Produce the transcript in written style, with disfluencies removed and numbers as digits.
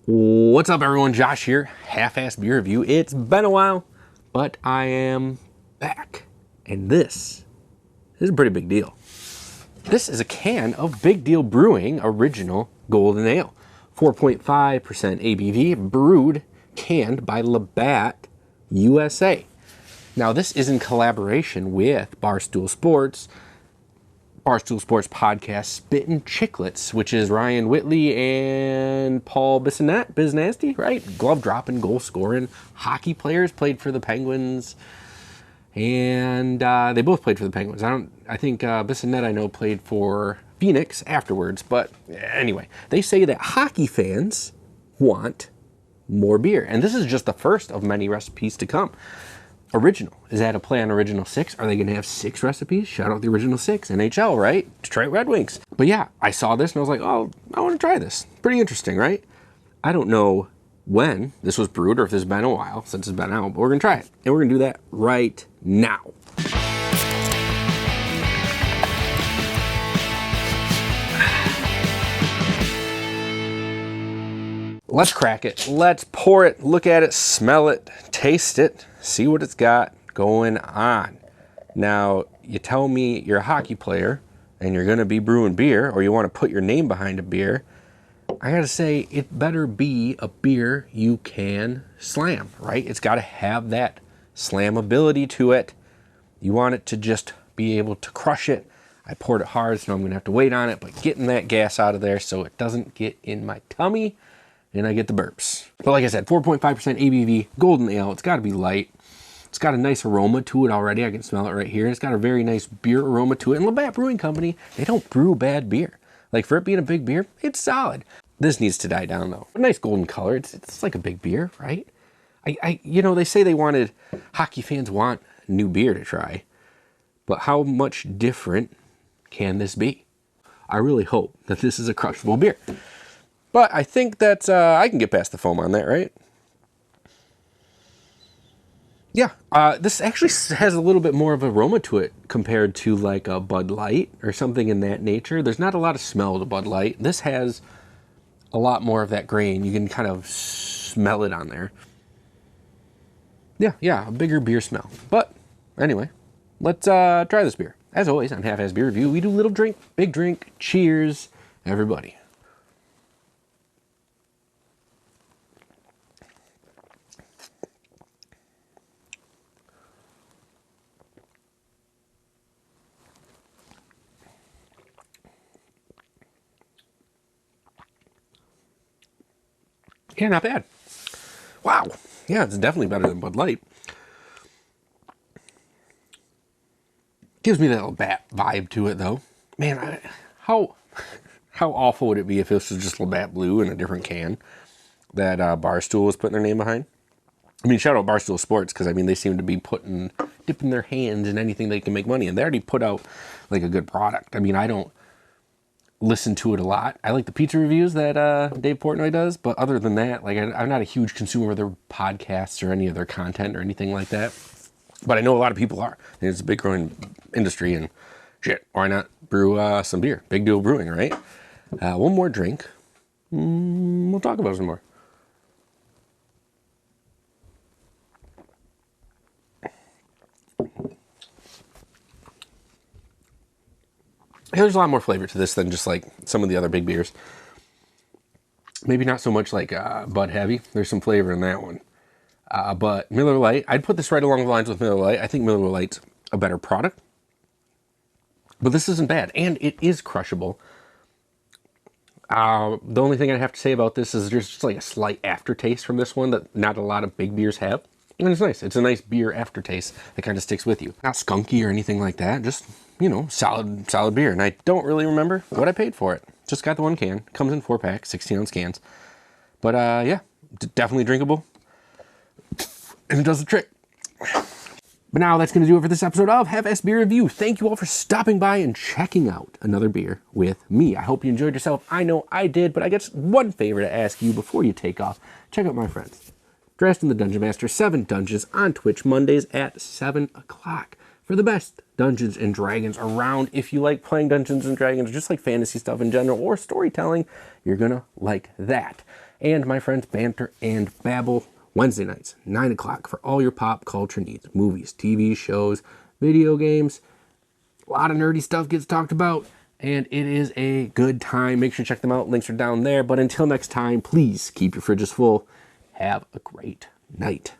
What's up, everyone? Josh here, half-ass beer review. It's been a while, but I am back, and this is a pretty big deal. This is a can of Big Deal Brewing Original Golden Ale, 4.5% ABV, brewed, canned by Labatt USA. Now, this is in collaboration with Barstool Sports podcast, Spittin Chiclets, which is Ryan Whitney and Paul Bissonnette, Bissonnette, right? Glove dropping, goal scoring, hockey players, played for the Penguins, and they both played for the Penguins. I think Bissonnette, I know, played for Phoenix afterwards, but anyway, they say that hockey fans want more beer, and this is just the first of many recipes to come. Original. Is that a play on Original 6? Are they going to have 6 recipes? Shout out the Original 6. NHL, right? Detroit Red Wings. But yeah, I saw this and I was like, oh, I want to try this. Pretty interesting, right? I don't know when this was brewed or if this has been a while since it's been out, but we're going to try it. And we're going to do that right now. Let's crack it. Let's pour it, look at it, smell it, taste it, see what it's got going on. Now, you tell me you're a hockey player and you're going to be brewing beer, or you want to put your name behind a beer, I got to say, it better be a beer you can slam, right? It's got to have that slammability to it. You want it to just be able to crush it. I poured it hard, so I'm going to have to wait on it, but getting that gas out of there so it doesn't get in my tummy and I get the burps. But like I said, 4.5% ABV, golden ale. It's got to be light. It's got a nice aroma to it already. I can smell it right here. It's got a very nice beer aroma to it. And Labatt Brewing Company, they don't brew bad beer. Like, for it being a big beer, it's solid. This needs to die down, though. A nice golden color. It's like a big beer, right? You know, they say hockey fans want new beer to try. But how much different can this be? I really hope that this is a crushable beer. But I think that I can get past the foam on that, right? Yeah, this actually has a little bit more of aroma to it compared to like a Bud Light or something in that nature. There's not a lot of smell to Bud Light. This has a lot more of that grain. You can kind of smell it on there. Yeah, a bigger beer smell. But anyway, let's try this beer. As always, on Half-Ass Beer Review, we do little drink, big drink. Cheers, everybody. Yeah, not bad. Wow. Yeah, it's definitely better than Bud Light. Gives me that little bat vibe to it, though. Man, how awful would it be if this was just Labatt Blue in a different can that Barstool was putting their name behind? I mean, shout out Barstool Sports, because, I mean, they seem to be dipping their hands in anything they can make money, and they already put out, like, a good product. I mean, I don't listen to it a lot. I like the pizza reviews that Dave Portnoy does, but other than that, like, I'm not a huge consumer of their podcasts or any of their content or anything like that. But I know a lot of people are. And it's a big growing industry, and shit, why not brew some beer? Big Deal Brewing, right? One more drink. We'll talk about it some more. Yeah, there's a lot more flavor to this than just like some of the other big beers. Maybe not so much like Bud Heavy. There's some flavor in that one. But Miller Lite, I'd put this right along the lines with Miller Lite. I think Miller Lite's a better product. But this isn't bad, and it is crushable. The only thing I'd have to say about this is there's just like a slight aftertaste from this one that not a lot of big beers have. And it's nice. It's a nice beer aftertaste that kind of sticks with you. Not skunky or anything like that. Just, you know, solid beer. And I don't really remember what I paid for it. Just got the one can. Comes in 4-pack, 16-ounce cans. But yeah, definitely drinkable. And it does the trick. But now that's going to do it for this episode of Half-Ass Beer Review. Thank you all for stopping by and checking out another beer with me. I hope you enjoyed yourself. I know I did, but I got one favor to ask you before you take off. Check out my friends. Dressed in the Dungeon Master 7 Dungeons on Twitch Mondays at 7 o'clock. for the best Dungeons and Dragons around. If you like playing Dungeons and Dragons, just like fantasy stuff in general or storytelling, you're gonna like that. And my friends, Banter and Babble, Wednesday nights, 9 o'clock, for all your pop culture needs. Movies, TV shows, video games. A lot of nerdy stuff gets talked about, and it is a good time. Make sure to check them out. Links are down there. But until next time, please keep your fridges full. Have a great night.